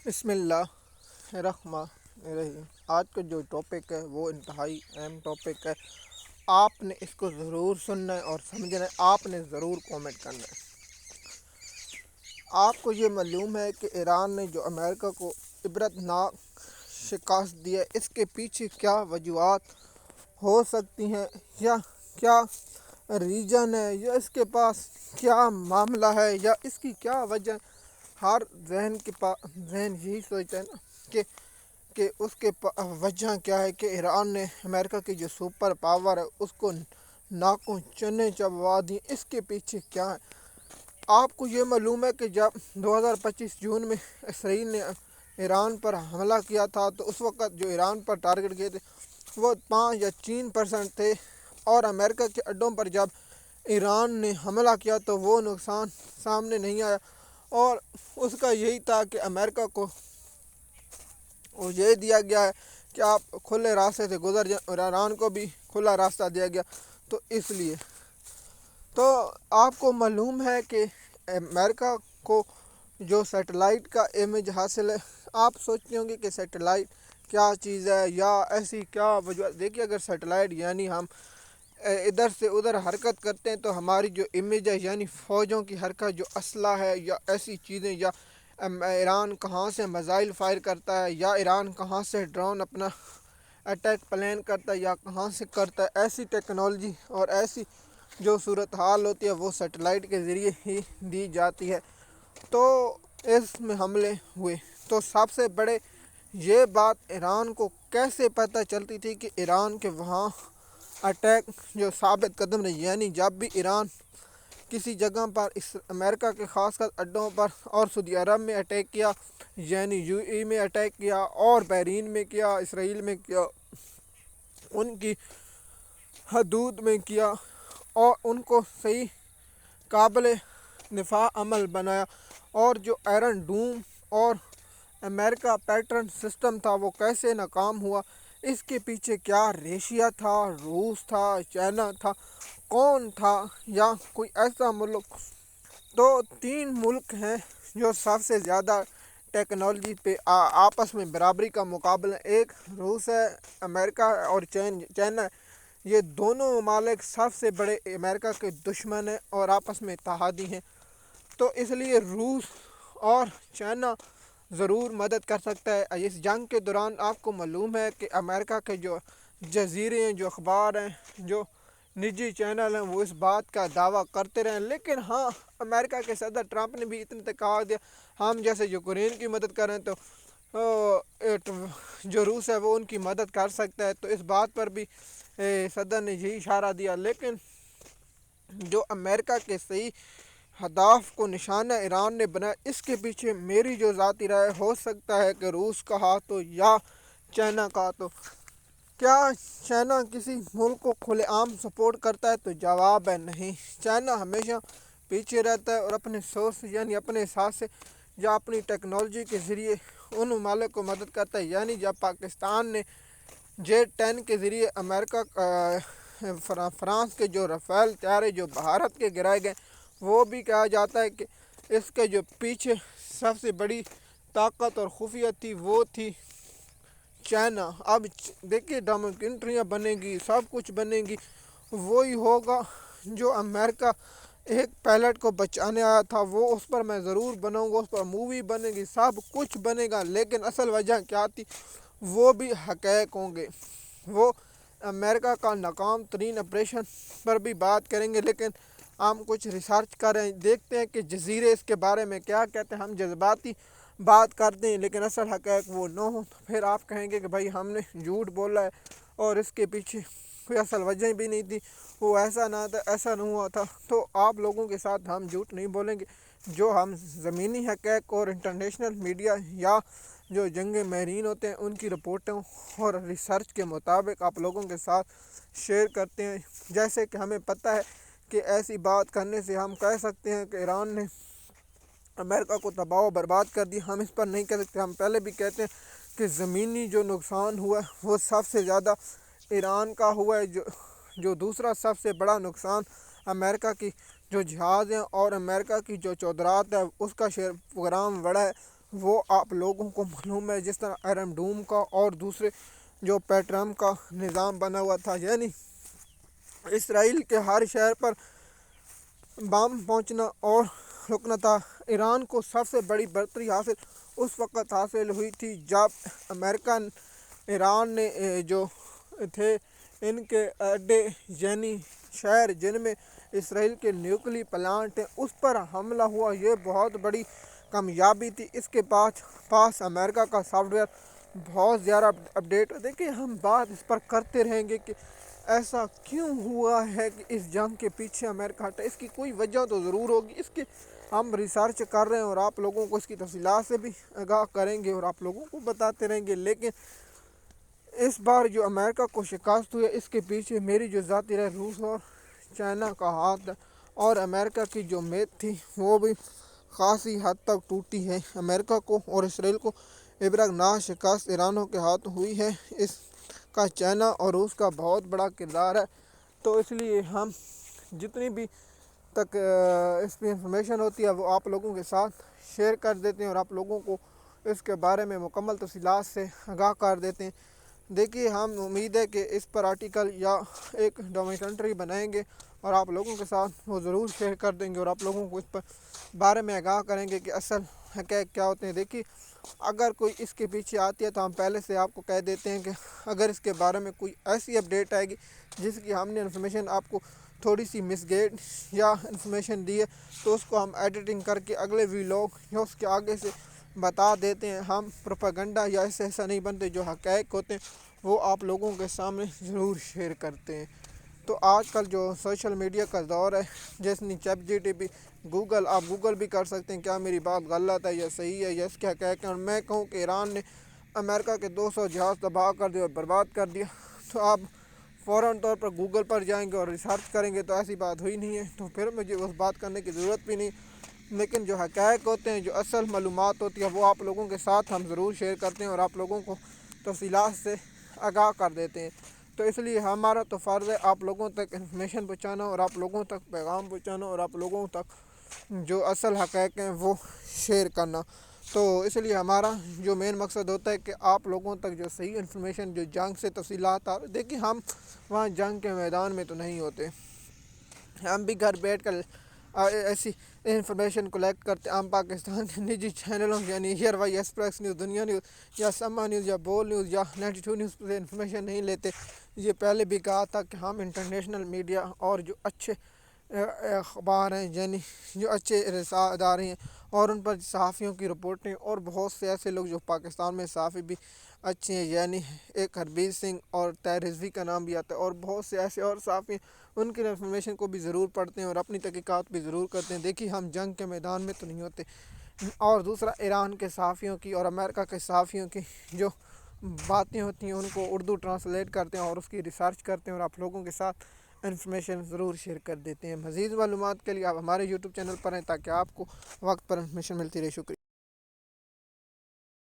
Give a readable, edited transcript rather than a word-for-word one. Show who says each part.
Speaker 1: بسم اللہ الرحمن الرحیم۔ آج کا جو ٹاپک ہے وہ انتہائی اہم ٹاپک ہے۔ آپ نے اس کو ضرور سننا ہے اور سمجھنا ہے، آپ نے ضرور کومنٹ کرنا ہے۔ آپ کو یہ معلوم ہے کہ ایران نے جو امریکہ کو عبرتناک شکست دی ہے، اس کے پیچھے کیا وجوہات ہو سکتی ہیں، یا کیا ریجن ہے، یا اس کے پاس کیا معاملہ ہے، یا اس کی کیا وجہ؟ ہر ذہن یہی سوچتا ہے نا کہ اس کے وجہ کیا ہے کہ ایران نے امریکہ کی جو سپر پاور ہے اس کو ناکوں چنے چبوا دی۔ اس کے پیچھے کیا ہے؟ آپ کو یہ معلوم ہے کہ جب 2025 جون میں اسرائیل نے ایران پر حملہ کیا تھا تو اس وقت جو ایران پر ٹارگٹ کیے تھے وہ 5 یا 3% تھے، اور امریکہ کے اڈوں پر جب ایران نے حملہ کیا تو وہ نقصان سامنے نہیں آیا، اور اس کا یہی تھا کہ امریکہ کو یہ دیا گیا ہے کہ آپ کھلے راستے سے گزر جائیں، اور ایران کو بھی کھلا راستہ دیا گیا۔ تو اس لیے تو آپ کو معلوم ہے کہ امریکہ کو جو سیٹلائٹ کا امیج حاصل ہے، آپ سوچتے ہوں گے کہ سیٹلائٹ کیا چیز ہے، یا ایسی کیا وجہ؟ دیکھیے، اگر سیٹلائٹ یعنی ہم ادھر سے ادھر حرکت کرتے ہیں تو ہماری جو امیج ہے، یعنی فوجوں کی حرکت، جو اسلحہ ہے یا ایسی چیزیں، یا ایران کہاں سے میزائل فائر کرتا ہے، یا ایران کہاں سے ڈرون اپنا اٹیک پلان کرتا ہے، یا کہاں سے کرتا ہے، ایسی ٹیکنالوجی اور ایسی جو صورتحال ہوتی ہے وہ سیٹلائٹ کے ذریعے ہی دی جاتی ہے۔ تو اس میں حملے ہوئے تو سب سے بڑے یہ بات ایران کو کیسے پتہ چلتی تھی کہ ایران کے وہاں اٹیک جو ثابت قدم رہی، یعنی جب بھی ایران کسی جگہ پر امریکہ کے خاص کر اڈوں پر اور سعودی عرب میں اٹیک کیا، یعنی یو اے میں اٹیک کیا، اور بحرین میں کیا، اسرائیل میں کیا، ان کی حدود میں کیا، اور ان کو صحیح قابل نفاع عمل بنایا، اور جو آئرن ڈوم اور امریکہ پیٹرن سسٹم تھا وہ کیسے ناکام ہوا، اس کے پیچھے کیا ریشیا تھا، روس تھا، چائنا تھا، کون تھا، یا کوئی ایسا ملک؟ تو 3 ملک ہیں جو سب سے زیادہ ٹیکنالوجی پہ آپس میں برابری کا مقابلہ، ایک روس ہے، امریکہ اور چائنا ہے۔ یہ دونوں ممالک سب سے بڑے امریکہ کے دشمن ہیں اور آپس میں اتحادی ہیں۔ تو اس لیے روس اور چائنا ضرور مدد کر سکتا ہے۔ اس جنگ کے دوران آپ کو معلوم ہے کہ امریکہ کے جو جزیرے ہیں، جو اخبار ہیں، جو نجی چینل ہیں، وہ اس بات کا دعویٰ کرتے رہے، لیکن ہاں، امریکہ کے صدر ٹرمپ نے بھی اتنا کہا دیا ہم جیسے یوکرین کی مدد کریں تو جو روس ہے وہ ان کی مدد کر سکتا ہے۔ تو اس بات پر بھی صدر نے یہی اشارہ دیا، لیکن جو امریکہ کے صحیح ہدف کو نشانہ ایران نے بنایا، اس کے پیچھے میری جو ذاتی رائے ہو سکتا ہے کہ روس کا ہاتھ ہو یا چائنا کا ہاتھ ہو۔ کیا چائنا کسی ملک کو کھلے عام سپورٹ کرتا ہے؟ تو جواب ہے نہیں۔ چائنا ہمیشہ پیچھے رہتا ہے اور اپنے سورس یعنی اپنے حساب سے یا اپنی ٹیکنالوجی کے ذریعے ان ممالک کو مدد کرتا ہے۔ یعنی جب پاکستان نے J-10 کے ذریعے امریکہ فرانس کے جو رافیل طیارے جو بھارت کے گرائے گئے، وہ بھی کہا جاتا ہے کہ اس کے جو پیچھے سب سے بڑی طاقت اور خفیہ تھی وہ تھی چائنا۔ اب دیکھیے، ڈاکیومنٹریاں بنے گی، سب کچھ بنے گی، وہی ہوگا جو امریکہ ایک پائلٹ کو بچانے آیا تھا، وہ اس پر میں ضرور بناؤں گا، اس پر مووی بنے گی، سب کچھ بنے گا، لیکن اصل وجہ کیا تھی وہ بھی حقائق ہوں گے۔ وہ امریکہ کا ناکام ترین آپریشن پر بھی بات کریں گے، لیکن ہم کچھ ریسرچ کریں، دیکھتے ہیں کہ جزیرے اس کے بارے میں کیا کہتے ہیں۔ ہم جذباتی بات کرتے ہیں لیکن اصل حقائق وہ نہ ہوں، تو پھر آپ کہیں گے کہ بھائی ہم نے جھوٹ بولا ہے اور اس کے پیچھے کوئی اصل وجہ بھی نہیں تھی، وہ ایسا نہ تھا، ایسا نہیں ہوا تھا۔ تو آپ لوگوں کے ساتھ ہم جھوٹ نہیں بولیں گے، جو ہم زمینی حقائق اور انٹرنیشنل میڈیا یا جو جنگ ماہرین ہوتے ہیں ان کی رپورٹوں اور ریسرچ کے مطابق آپ لوگوں کے ساتھ شیئر کرتے ہیں۔ جیسے کہ ہمیں پتہ ہے کہ ایسی بات کرنے سے ہم کہہ سکتے ہیں کہ ایران نے امریکہ کو تباہ و برباد کر دی، ہم اس پر نہیں کہہ سکتے۔ ہم پہلے بھی کہتے ہیں کہ زمینی جو نقصان ہوا ہے وہ سب سے زیادہ ایران کا ہوا ہے، جو دوسرا سب سے بڑا نقصان امریکہ کی جو جہاز ہیں اور امریکہ کی جو چودرات ہے اس کا شیئر پروگرام بڑا ہے، وہ آپ لوگوں کو معلوم ہے، جس طرح ایرم ڈوم کا اور دوسرے جو پیٹرم کا نظام بنا ہوا تھا، یعنی اسرائیل کے ہر شہر پر بم پہنچنا اور رکنا تھا۔ ایران کو سب سے بڑی برتری حاصل اس وقت حاصل ہوئی تھی جب امریکہ ایران نے جو تھے ان کے اڈے یعنی شہر جن میں اسرائیل کے نیوکلی پلانٹ ہیں اس پر حملہ ہوا۔ یہ بہت بڑی کامیابی تھی۔ اس کے پاس امریکہ کا سافٹ ویئر بہت زیادہ اپڈیٹ۔ دیکھیں ہم بات اس پر کرتے رہیں گے کہ ایسا کیوں ہوا ہے کہ اس جنگ کے پیچھے امریکہ ہٹا۔ اس کی کوئی وجہ تو ضرور ہوگی، اس کے ہم ریسرچ کر رہے ہیں اور آپ لوگوں کو اس کی تفصیلات سے بھی آگاہ کریں گے اور آپ لوگوں کو بتاتے رہیں گے۔ لیکن اس بار جو امریکہ کو شکست ہوئی ہے اس کے پیچھے میری جو ذاتی رائے روس اور چائنا کا ہاتھ ہے، اور امریکہ کی جو امید تھی وہ بھی خاصی حد تک ٹوٹی ہے۔ امریکہ کو اور اسرائیل کو عبرتناک شکست ایرانیوں کے ہاتھ ہوئی ہے۔ اس کا چائنا اور روس کا بہت بڑا کردار ہے، تو اس لیے ہم جتنی بھی تک اس پہ انفارمیشن ہوتی ہے وہ آپ لوگوں کے ساتھ شیئر کر دیتے ہیں اور آپ لوگوں کو اس کے بارے میں مکمل تفصیلات سے آگاہ کر دیتے ہیں۔ دیکھیے ہم امید ہے کہ اس پر آرٹیکل یا ایک ڈاکیومنٹری بنائیں گے اور آپ لوگوں کے ساتھ وہ ضرور شیئر کر دیں گے اور آپ لوگوں کو اس پر بارے میں آگاہ کریں گے کہ اصل حقائق کیا ہوتے ہیں۔ دیکھیے اگر کوئی اس کے پیچھے آتی ہے تو ہم پہلے سے آپ کو کہہ دیتے ہیں کہ اگر اس کے بارے میں کوئی ایسی اپڈیٹ آئے گی جس کی ہم نے انفارمیشن آپ کو تھوڑی سی مس گائیڈ یا انفارمیشن دی ہے تو اس کو ہم ایڈیٹنگ کر کے اگلے ویلاگ یا اس کے آگے سے بتا دیتے ہیں۔ ہم پروپیگنڈا یا ایسا نہیں بنتے، جو حقائق ہوتے ہیں وہ آپ لوگوں کے سامنے ضرور شیئر کرتے ہیں۔ تو آج کل جو سوشل میڈیا کا دور ہے، جیسے چیٹ جی ٹی پی، گوگل، آپ گوگل بھی کر سکتے ہیں کیا میری بات غلط ہے یا صحیح ہے یا اس کے حقائق ہیں۔ اور میں کہوں کہ ایران نے امریکہ کے 200 جہاز تباہ کر دیا اور برباد کر دیا، تو آپ فوراً طور پر گوگل پر جائیں گے اور ریسرچ کریں گے تو ایسی بات ہوئی نہیں ہے، تو پھر مجھے اس بات کرنے کی ضرورت بھی نہیں۔ لیکن جو حقائق ہوتے ہیں، جو اصل معلومات ہوتی ہے وہ آپ لوگوں کے ساتھ ہم ضرور شیئر کرتے ہیں اور آپ لوگوں کو تفصیلات سے آگاہ کر دیتے ہیں۔ تو اس لیے ہمارا تو فرض ہے آپ لوگوں تک انفارمیشن پہنچانا اور آپ لوگوں تک پیغام پہنچانا اور آپ لوگوں تک جو اصل حقائق ہیں وہ شیئر کرنا۔ تو اس لیے ہمارا جو مین مقصد ہوتا ہے کہ آپ لوگوں تک جو صحیح انفارمیشن، جو جنگ سے تفصیلات دیکھیں ہم وہاں جنگ کے میدان میں تو نہیں ہوتے، ہم بھی گھر بیٹھ کر ایسی انفارمیشن کلیکٹ کرتے ہیں۔ ہم پاکستان کے نجی چینلوں یعنی ایئر وائی ایکسپریس نیوز، دنیا نیوز یا سما نیوز یا بول نیوز یا 92 نیوز سے انفارمیشن نہیں لیتے۔ یہ پہلے بھی کہا تھا کہ ہم انٹرنیشنل میڈیا اور جو اچھے اخبار ہیں، یعنی جو اچھے ادارے ہیں اور ان پر صحافیوں کی رپورٹیں، اور بہت سے ایسے لوگ جو پاکستان میں صحافی بھی اچھے ہیں، یعنی ایک ہربیر سنگھ اور طاہر رضوی کا نام بھی آتا ہے، اور بہت سے ایسے اور صحافی ہیں، ان کی انفارمیشن کو بھی ضرور پڑھتے ہیں اور اپنی تحقیقات بھی ضرور کرتے ہیں۔ دیکھیے ہم جنگ کے میدان میں تو نہیں ہوتے۔ اور دوسرا، ایران کے صحافیوں کی اور امریکہ کے صحافیوں کی جو باتیں ہوتی ہیں ان کو اردو ٹرانسلیٹ کرتے ہیں اور اس کی ریسرچ کرتے ہیں اور آپ لوگوں کے ساتھ انفارمیشن ضرور شیئر کر دیتے ہیں۔ مزید معلومات کے لیے آپ ہمارے یوٹیوب چینل پر ہیں تاکہ آپ کو وقت پر انفارمیشن ملتی رہے۔ شکریہ۔